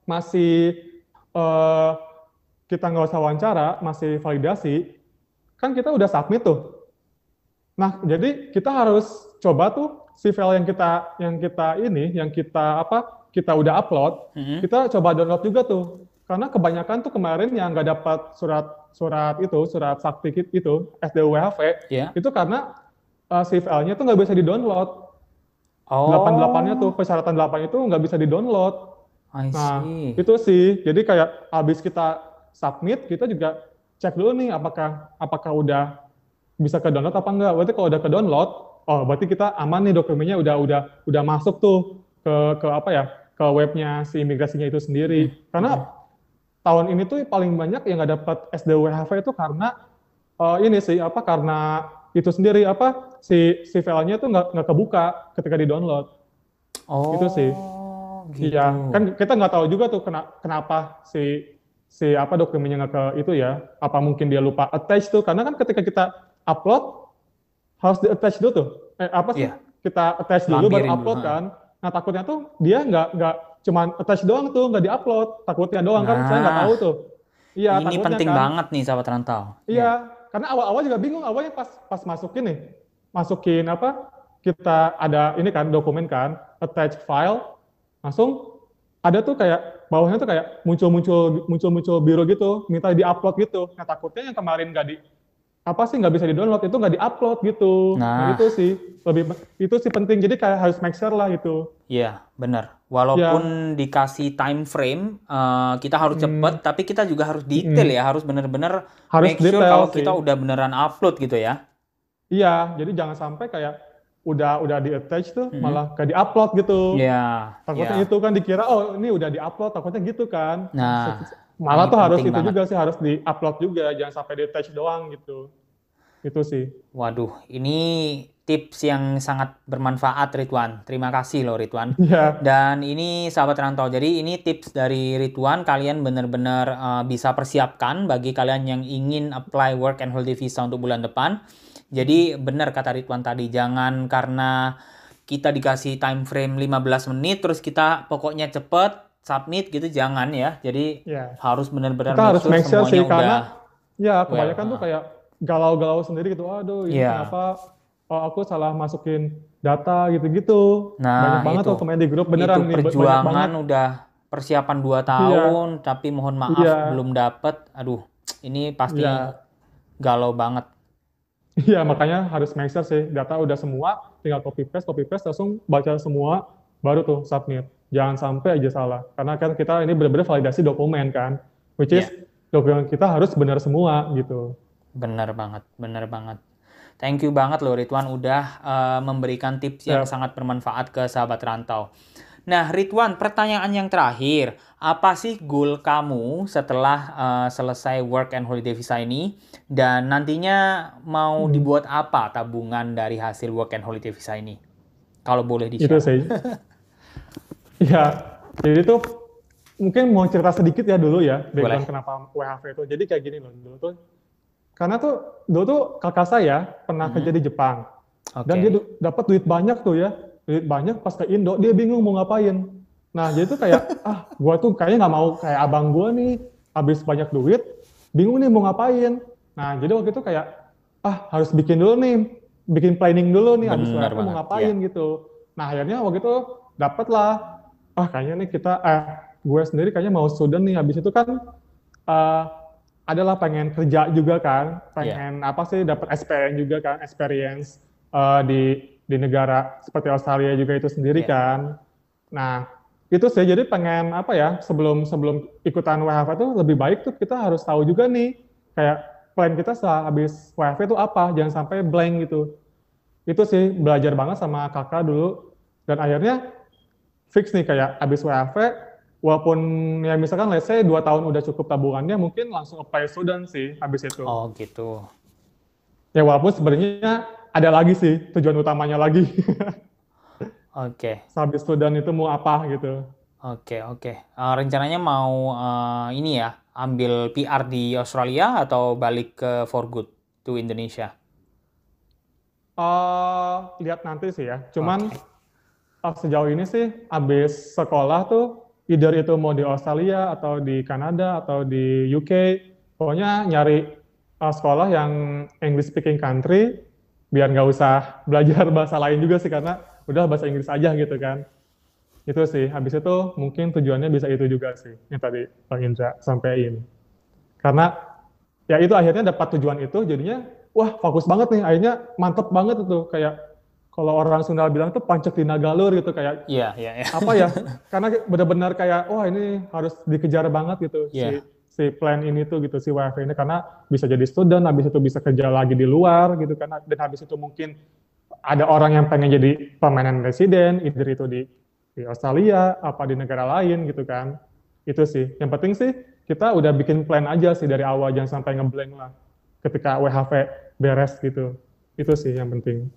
masih eh, kita nggak usah wawancara masih validasi kan kita udah submit tuh nah jadi kita harus coba tuh si file yang kita apa kita udah upload Mm-mm. kita coba download juga tuh karena kebanyakan tuh kemarin yang nggak dapat surat sakti itu SDUWHV Iya. itu karena si filenya tuh nggak bisa di-download 88-nya tuh Oh, persyaratan 8 itu nggak bisa di-download. I Nah see. itu sih jadi kayak habis kita submit kita juga cek dulu nih apakah apakah udah bisa ke download apa enggak. Berarti kalau udah ke download, oh berarti kita aman nih, dokumennya udah masuk tuh ke apa ya, ke webnya si imigrasinya itu Mm-mm. sendiri. Karena Mm-mm. tahun ini tuh paling banyak yang nggak dapat SDWHV itu karena ini sih apa, karena itu sendiri apa, si filenya tuh nggak kebuka ketika di download. Itu sih. Oh, Iya, gitu. kan kita nggak tahu juga tuh kenapa si si apa dokumennya nggak ke itu ya. Apa mungkin dia lupa attach tuh? Karena kan ketika kita upload harus di attach dulu tuh. Apa sih? Iya, Kita attach dulu baru lampirin dulu. upload Ha. kan. Nah takutnya tuh dia nggak cuman attach doang tuh, nggak diupload. Takutnya doang kan, saya nggak tahu Nah, tuh. Iya, ini takutnya penting kan. banget nih sahabat rantau. Iya, Ya. karena awal-awal juga bingung, awalnya pas pas masukin nih, masukin apa, kita ada ini kan dokumen kan, attach file, langsung ada tuh kayak bawahnya tuh kayak muncul-muncul biru gitu, minta di-upload gitu. Nah takutnya yang kemarin nggak di apa sih nggak bisa di-download itu nggak di-upload gitu. Nah Nah, itu sih itu sih penting. Jadi kayak harus make sure lah gitu. iya, benar. Ya, Walaupun dikasih time frame, kita harus cepet, mm, tapi kita juga harus detail mm, ya, harus bener-bener harus make sure detail kalau sih. kita udah beneran upload gitu ya. Iya, jadi jangan sampai kayak udah di-attach tuh Mm-mm. malah gak di-upload gitu. Iya, Takutnya iya. itu kan dikira, oh ini udah di-upload, takutnya gitu kan. Nah, Malah ini tuh harus penting itu banget. juga sih, harus di-upload juga, jangan sampai di-attach doang gitu. Itu sih. Waduh, ini tips yang sangat bermanfaat Ridwan. Terima kasih loh Ridwan. Iya, Dan ini sahabat rantau. Jadi ini tips dari Ridwan. Kalian benar-benar bisa persiapkan bagi kalian yang ingin apply work and holiday visa untuk bulan depan. Jadi benar kata Ridwan tadi. Jangan karena kita dikasih time frame 15 menit terus kita pokoknya cepet submit gitu. Jangan ya. Jadi ya. harus benar-benar Kita make harus sure make sure semuanya sih, udah karena ya well. kebanyakan tuh kayak galau-galau sendiri gitu. Aduh, ini Iya. kenapa aku salah masukin data gitu-gitu. Banyak Nah, banget itu. tuh komen di grup, Itu beneran nih, banyak perjuangan banget. udah persiapan 2 Iya, tahun, tapi mohon maaf iya, belum dapet. Aduh, ini pasti iya. galau banget. Iya, makanya harus make sure sih, data udah semua, tinggal copy paste langsung baca semua, baru tuh submit. Jangan sampai aja salah. Karena kan kita ini benar-benar validasi dokumen kan, which is Ya, dokumen kita harus benar semua gitu. bener banget, bener banget. Thank you banget loh Ridwan udah memberikan tips yang Ya, sangat bermanfaat ke sahabat rantau. Nah, Ridwan, pertanyaan yang terakhir. Apa sih goal kamu setelah selesai work and holiday visa ini? Dan nantinya mau hmm, dibuat apa tabungan dari hasil work and holiday visa ini? Kalau boleh itu di-share. sih. Ya, jadi tuh mungkin mau cerita sedikit ya dulu ya, Boleh. background kenapa WHV itu. Jadi kayak gini loh, dulu tuh, karena dulu tuh kakak saya pernah kerja Mhm. di Jepang. Dan dia Oke. dapat duit banyak tuh ya, duit banyak, pas ke Indo dia bingung mau ngapain. Nah jadi tuh kayak, gua tuh kayaknya nggak mau kayak abang gua nih, habis banyak duit bingung nih mau ngapain. Nah jadi waktu itu kayak, harus bikin dulu nih, bikin planning dulu nih habis Benar WFH mau banget. Ya. ngapain gitu. Nah akhirnya waktu itu dapet lah, kayaknya nih gue sendiri kayaknya mau student nih, habis itu kan eh, adalah pengen kerja juga kan, Ya. pengen apa sih, dapat experience juga kan, experience di negara seperti Australia juga itu sendiri Ya. kan. Nah, itu sih jadi pengen apa ya, sebelum sebelum ikutan WFH tuh lebih baik tuh kita harus tahu juga nih kayak plan kita setelah habis WFH itu apa, jangan sampai blank gitu. Itu sih belajar banget sama kakak dulu, dan akhirnya fix nih kayak habis WFH, walaupun ya misalkan let's say 2 tahun udah cukup tabungannya, mungkin langsung apply student sih habis itu. Oh gitu. Ya walaupun sebenarnya ada lagi sih tujuan utamanya lagi. Oke. Habis student itu mau apa gitu. Oke, oke. Rencananya mau ini ya, ambil PR di Australia atau balik ke for good to Indonesia? Lihat nanti sih ya. Cuman Oke. sejauh ini sih habis sekolah tuh either itu mau di Australia atau di Kanada atau di UK, pokoknya nyari sekolah yang English speaking country biar nggak usah belajar bahasa lain juga sih, karena udah bahasa Inggris aja gitu kan. Itu sih. Habis itu mungkin tujuannya bisa itu juga sih yang tadi Bang Indra sampaikan. Karena ya itu akhirnya dapat tujuan itu jadinya wah fokus banget nih, akhirnya mantep banget itu, kayak kalau orang Sunda bilang tuh pancet tina galur gitu, kayak Iya, iya, iya. apa ya, karena benar-benar kayak wah ini harus dikejar banget gitu Iya. si plan ini tuh gitu, si WFH ini, karena bisa jadi student, habis itu bisa kerja lagi di luar gitu kan, dan habis itu mungkin ada orang yang pengen jadi permanent resident, either itu di Australia, apa di negara lain gitu kan. Itu sih. Yang penting sih kita udah bikin plan aja sih dari awal, jangan sampai ngeblank lah ketika WHV beres gitu. Itu sih yang penting.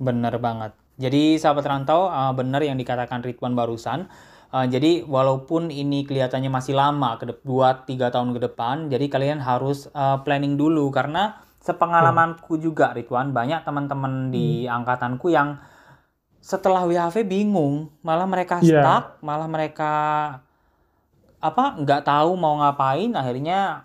Bener banget. Jadi sahabat rantau, bener yang dikatakan Ridwan barusan. Jadi walaupun ini kelihatannya masih lama, 2-3 tahun ke depan, jadi kalian harus planning dulu. Karena sepengalamanku juga Ridwan, banyak teman-teman di angkatanku yang setelah WHV bingung, malah mereka Iya, stuck, malah mereka nggak tahu mau ngapain, akhirnya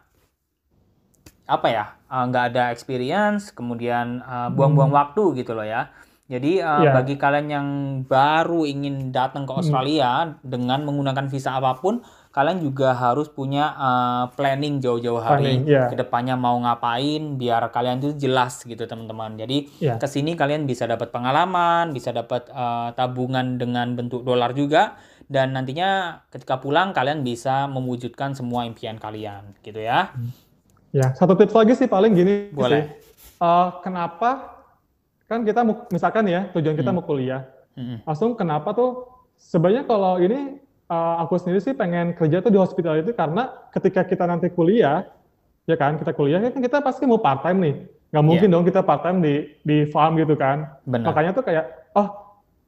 nggak ada experience, kemudian buang-buang waktu gitu loh ya. Jadi iya, bagi kalian yang baru ingin datang ke Australia dengan menggunakan visa apapun, kalian juga harus punya planning jauh-jauh planning, hari ke iya, depannya mau ngapain, biar kalian tuh jelas gitu teman-teman. Jadi iya. kesini kalian bisa dapat pengalaman, bisa dapat tabungan dengan bentuk dolar juga, dan nantinya ketika pulang kalian bisa mewujudkan semua impian kalian gitu ya. Ya, satu tips lagi sih paling gini sih. Boleh. Kenapa kan kita misalkan ya tujuan kita Hmm. mau kuliah, Mm-mm. langsung kenapa tuh sebenarnya kalau ini aku sendiri sih pengen kerja tuh di hospitality karena ketika kita nanti kuliah, ya kan kita kuliah kan kita pasti mau part time nih, nggak Iya, mungkin dong kita part time di farm gitu kan. benar. Makanya tuh kayak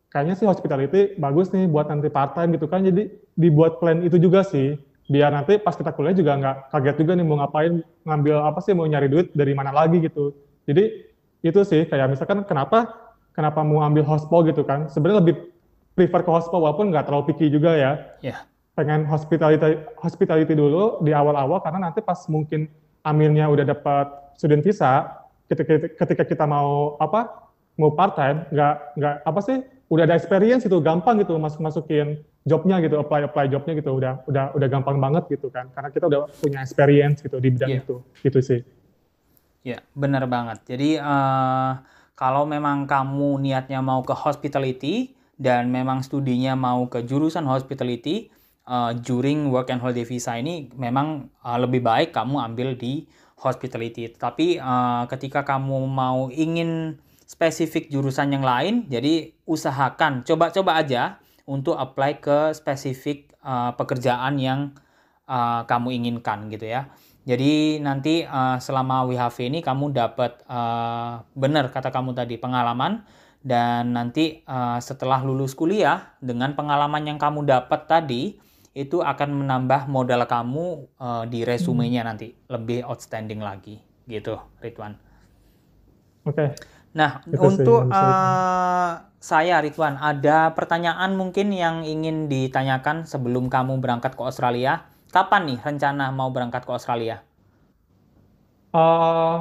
kayaknya sih hospitality bagus nih buat nanti part time gitu kan. Jadi dibuat plan itu juga sih biar nanti pas kita kuliah juga nggak kaget juga nih mau ngapain, ngambil apa sih, mau nyari duit dari mana lagi gitu. Jadi itu sih kayak misalkan kenapa kenapa mau ambil hospital gitu kan. Sebenarnya lebih prefer ke hospital walaupun nggak terlalu picky juga ya. Ya, Pengen hospitality hospitality dulu di awal-awal karena nanti pas mungkin amilnya udah dapat student visa, ketika kita mau mau part time, nggak apa sih, udah ada experience itu gampang gitu masukin jobnya gitu, apply jobnya gitu, udah gampang banget gitu kan karena kita udah punya experience gitu di bidang iya. itu gitu sih. Ya, benar banget. Jadi, kalau memang kamu niatnya mau ke hospitality dan memang studinya mau ke jurusan hospitality, during work and holiday visa ini memang lebih baik kamu ambil di hospitality. Tapi ketika kamu mau ingin spesifik jurusan yang lain, jadi usahakan coba-coba aja untuk apply ke spesifik pekerjaan yang kamu inginkan gitu ya. Jadi nanti selama WHV ini kamu dapat benar kata kamu tadi pengalaman, dan nanti setelah lulus kuliah dengan pengalaman yang kamu dapat tadi itu akan menambah modal kamu di resumenya nanti lebih outstanding lagi gitu, Ridwan. Oke, Nah, itu sih untuk yang bisa saya Ridwan, ada pertanyaan mungkin yang ingin ditanyakan sebelum kamu berangkat ke Australia. Kapan nih rencana mau berangkat ke Australia? Eh,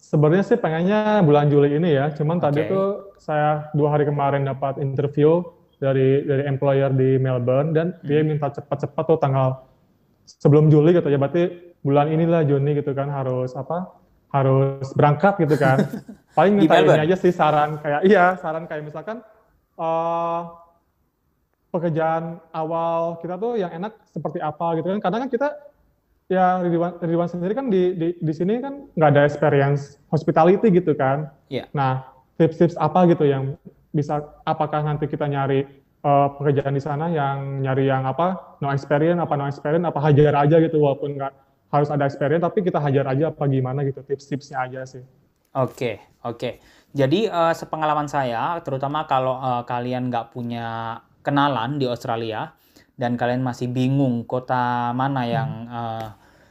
sebenarnya sih pengennya bulan Juli ini ya, cuman tadi Oke. tuh saya 2 hari kemarin dapat interview dari employer di Melbourne dan dia Mm. minta cepat-cepat tuh tanggal sebelum Juli gitu ya, berarti bulan inilah Juni gitu kan harus harus berangkat gitu kan. Paling Di minta ini Melbourne? aja sih saran kayak iya saran kayak misalkan eh pekerjaan awal kita tuh yang enak seperti apa gitu kan, karena kan kita ya Ridwan sendiri kan di sini kan nggak ada experience hospitality gitu kan. Ya. Nah, tips-tips apa gitu yang bisa, apakah nanti kita nyari pekerjaan di sana yang nyari yang no experience, no experience, apa hajar aja gitu walaupun nggak harus ada experience tapi kita hajar aja apa gimana gitu, tips-tipsnya aja sih. Oke, oke. Jadi sepengalaman saya, terutama kalau kalian nggak punya kenalan di Australia dan kalian masih bingung kota mana yang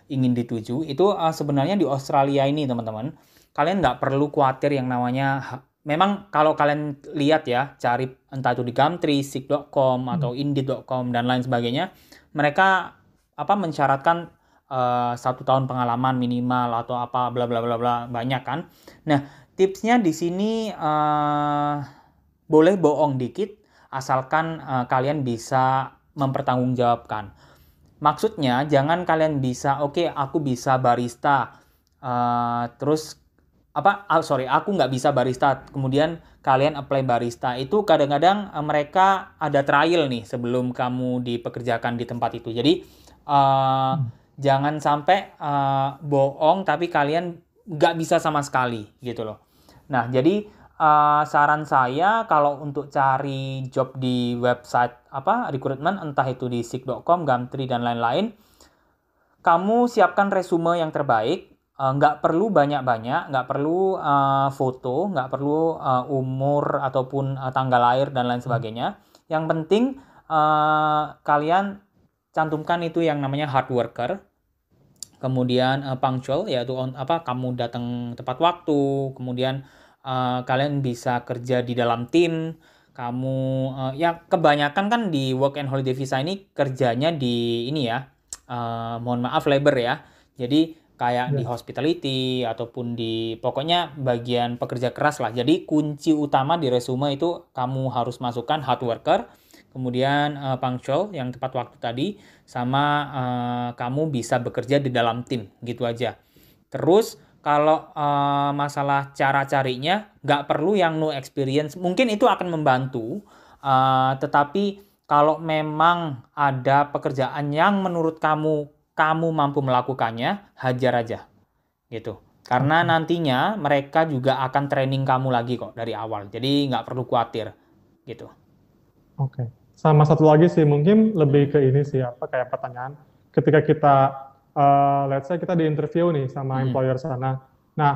ingin dituju, itu sebenarnya di Australia ini teman-teman, kalian nggak perlu khawatir yang namanya. Memang kalau kalian lihat ya, cari entah itu di Gumtree, Seek.com atau Indeed.com dan lain sebagainya, mereka mensyaratkan 1 tahun pengalaman minimal atau apa bla bla bla bla, banyak kan. Nah, tipsnya di sini boleh bohong dikit asalkan kalian bisa mempertanggungjawabkan. Maksudnya jangan kalian bisa, oke, aku bisa barista, terus aku nggak bisa barista, kemudian kalian apply barista. Itu kadang-kadang mereka ada trial nih sebelum kamu dipekerjakan di tempat itu. Jadi Jangan sampai bohong tapi kalian nggak bisa sama sekali gitu loh. Nah, jadi saran saya kalau untuk cari job di website rekrutmen, entah itu di seek.com, Gumtree dan lain-lain, kamu siapkan resume yang terbaik. Nggak perlu banyak-banyak, nggak perlu foto, nggak perlu umur ataupun tanggal lahir dan lain sebagainya. Yang penting kalian cantumkan itu yang namanya hard worker, kemudian punctual, yaitu kamu datang tepat waktu, kemudian kalian bisa kerja di dalam tim, kamu ya kebanyakan kan di work and holiday visa ini kerjanya di ini ya, mohon maaf labor ya, jadi kayak di Yes. hospitality ataupun di pokoknya bagian pekerja keras lah. Jadi kunci utama di resume itu kamu harus masukkan hard worker, kemudian punctual yang tepat waktu tadi, sama kamu bisa bekerja di dalam tim, gitu aja. Terus kalau masalah cara carinya, nggak perlu yang no experience, mungkin itu akan membantu, tetapi kalau memang ada pekerjaan yang menurut kamu mampu melakukannya, hajar aja gitu. Karena Oke. nantinya mereka juga akan training kamu lagi kok dari awal. Jadi nggak perlu khawatir gitu. Oke. Sama satu lagi sih, mungkin lebih ke ini sih, apa kayak pertanyaan. Ketika kita, let's say kita di interview nih sama Mm-mm. employer sana. Nah,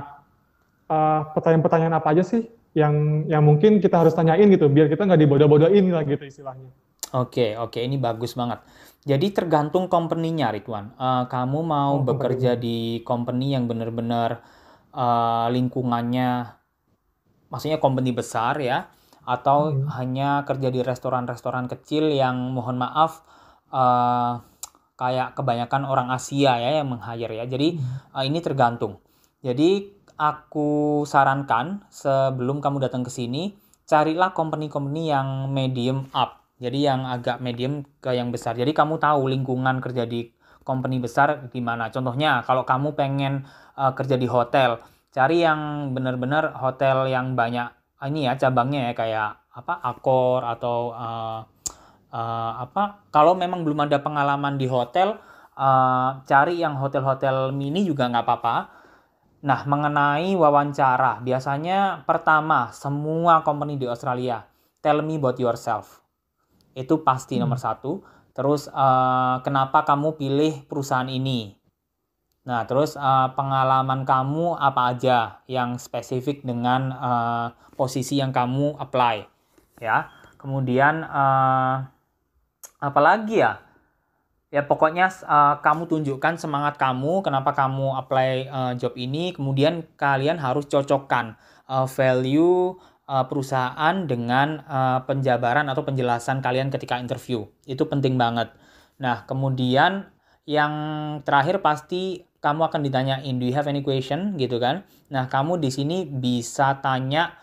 pertanyaan-pertanyaan apa aja sih yang mungkin kita harus tanyain gitu, biar kita nggak dibodoh-bodohin lah gitu istilahnya. Oke, oke, ini bagus banget. Jadi tergantung company-nya, Ridwan. Kamu mau Oh, bekerja company-nya. di company yang benar-benar lingkungannya, maksudnya company besar ya, atau Mm-mm. hanya kerja di restoran-restoran kecil yang mohon maaf eh, kayak kebanyakan orang Asia ya yang meng-hire ya. Jadi Mm-mm. ini tergantung. Jadi aku sarankan sebelum kamu datang ke sini, carilah company-company yang medium up. Jadi yang agak medium ke yang besar. Jadi kamu tahu lingkungan kerja di company besar gimana. Contohnya kalau kamu pengen kerja di hotel, cari yang benar-benar hotel yang banyak ini ya cabangnya ya, kayak Accor atau kalau memang belum ada pengalaman di hotel, cari yang hotel-hotel mini juga nggak apa-apa. Nah, mengenai wawancara, biasanya pertama semua company di Australia, tell me about yourself. Itu pasti nomor Mm. satu. Terus kenapa kamu pilih perusahaan ini? Nah, terus pengalaman kamu apa aja yang spesifik dengan posisi yang kamu apply, ya. Kemudian apalagi ya? Ya pokoknya kamu tunjukkan semangat kamu, kenapa kamu apply job ini, kemudian kalian harus cocokkan value perusahaan dengan penjabaran atau penjelasan kalian ketika interview. Itu penting banget. Nah, kemudian yang terakhir pasti kamu akan ditanyain, do you have any question gitu kan? Nah, kamu di sini bisa tanya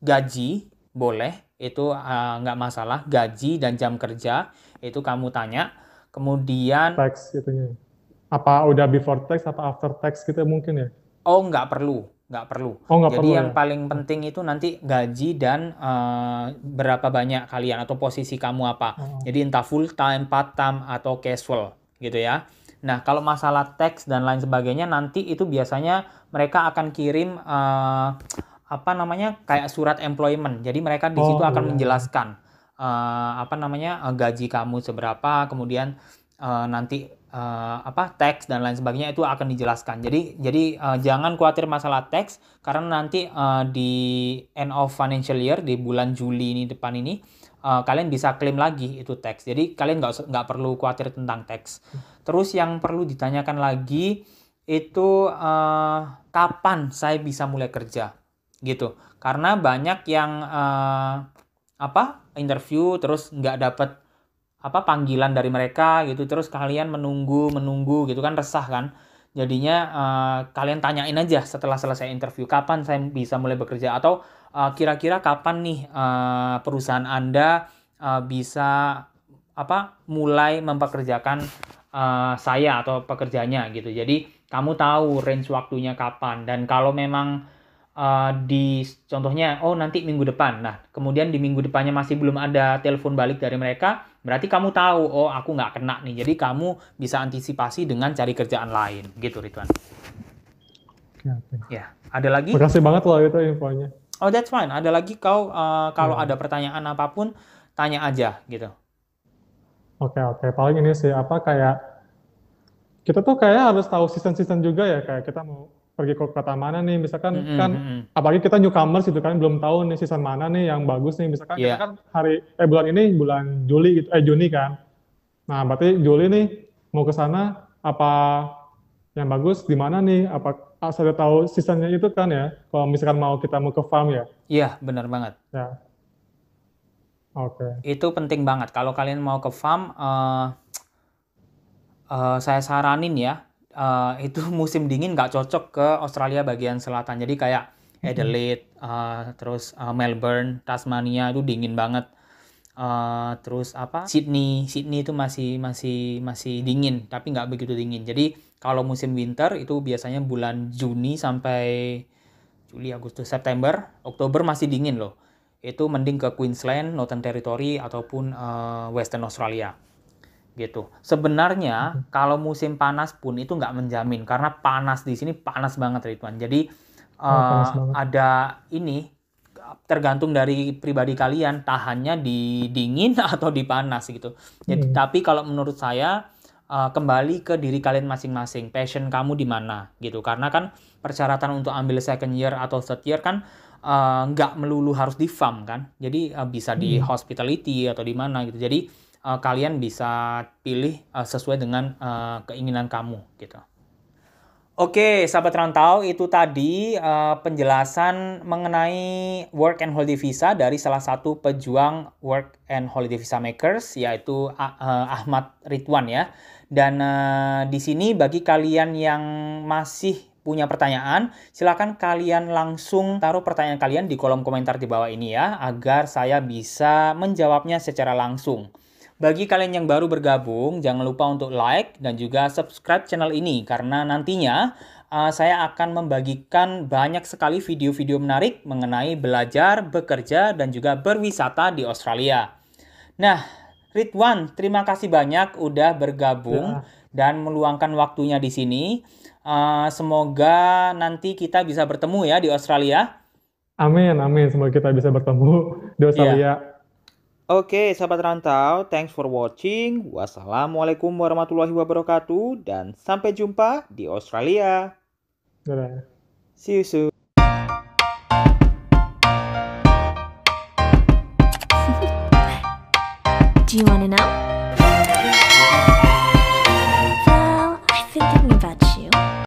gaji, boleh, itu nggak masalah, gaji dan jam kerja itu kamu tanya. Kemudian Tax itunya. Apa udah before tax, apa after tax gitu mungkin ya? nggak perlu, nggak perlu. Oh, nggak Jadi perlu yang ya? paling Oke. penting itu nanti gaji dan berapa banyak kalian atau posisi kamu apa. Oh, Jadi entah full time, part time atau casual gitu ya. Nah, kalau masalah teks dan lain sebagainya nanti itu biasanya mereka akan kirim kayak surat employment. Jadi mereka di situ oh akan iya, iya. menjelaskan gaji kamu seberapa, kemudian nanti teks dan lain sebagainya itu akan dijelaskan. Jadi jangan khawatir masalah teks karena nanti di end of financial year di bulan Juli ini depan ini kalian bisa klaim lagi itu teks. Jadi kalian nggak perlu khawatir tentang teks. Terus yang perlu ditanyakan lagi itu kapan saya bisa mulai kerja gitu. Karena banyak yang interview terus nggak dapet panggilan dari mereka gitu, terus kalian menunggu menunggu gitu kan, resah kan. Jadinya kalian tanyain aja setelah selesai interview, kapan saya bisa mulai bekerja, atau kira-kira kapan nih perusahaan Anda bisa mulai mempekerjakan saya atau pekerjanya gitu. Jadi kamu tahu range waktunya kapan, dan kalau memang contohnya, oh nanti minggu depan. Nah, kemudian di minggu depannya masih belum ada telepon balik dari mereka, berarti kamu tahu, oh aku nggak kena nih. Jadi kamu bisa antisipasi dengan cari kerjaan lain, gitu Ridwan. Oke. Ya, ada lagi? Makasih banget loh itu infonya. Oh, that's fine. Ada lagi kalau ada pertanyaan apapun, tanya aja gitu. Oke. Paling ini sih kayak kita tuh kayak harus tahu season-season juga ya, kayak kita mau pergi ke kota mana nih, misalkan kan apalagi kita newcomers gitu kan, belum tahu nih season mana nih yang bagus nih, misalkan kita kan bulan ini bulan Juli gitu, Juni kan. Nah, berarti Juli nih mau ke sana apa yang bagus di mana nih? Apa sudah tahu seasonnya itu kan ya? Kalau misalkan kita mau ke farm ya? Iya, benar banget. Ya. Oke. Itu penting banget. Kalau kalian mau ke farm, saya saranin ya, itu musim dingin nggak cocok ke Australia bagian selatan. Jadi kayak Adelaide, terus Melbourne, Tasmania itu dingin banget. Terus Sydney itu masih dingin, tapi nggak begitu dingin. Jadi kalau musim winter itu biasanya bulan Juni sampai Juli, Agustus, September, Oktober masih dingin loh. Itu mending ke Queensland, Northern Territory ataupun Western Australia. Gitu. Sebenarnya kalau musim panas pun itu nggak menjamin, karena panas di sini panas banget Ridwan. Jadi ada ini tergantung dari pribadi kalian, tahannya di dingin atau di panas gitu. Jadi tapi kalau menurut saya kembali ke diri kalian masing-masing, passion kamu di mana gitu. Karena kan persyaratan untuk ambil second year atau third year kan nggak melulu harus di farm kan. Jadi bisa di hospitality atau di mana gitu. Jadi kalian bisa pilih sesuai dengan keinginan kamu gitu. Oke, sahabat rantau, itu tadi penjelasan mengenai work and holiday visa dari salah satu pejuang work and holiday visa makers, yaitu Ahmad Ridwan ya. Dan di sini bagi kalian yang masih punya pertanyaan, silakan kalian langsung taruh pertanyaan kalian di kolom komentar di bawah ini ya, agar saya bisa menjawabnya secara langsung. Bagi kalian yang baru bergabung, jangan lupa untuk like dan juga subscribe channel ini, karena nantinya saya akan membagikan banyak sekali video-video menarik mengenai belajar, bekerja, dan juga berwisata di Australia. Nah, Ridwan, terima kasih banyak udah bergabung dan meluangkan waktunya di sini. Semoga nanti kita bisa bertemu ya di Australia. Amin. Semoga kita bisa bertemu di Australia. Oke, sahabat rantau, thanks for watching. Wassalamualaikum warahmatullahi wabarakatuh, dan sampai jumpa di Australia. Dadah. See you soon. Do you want to know? Well, I've been thinking about you.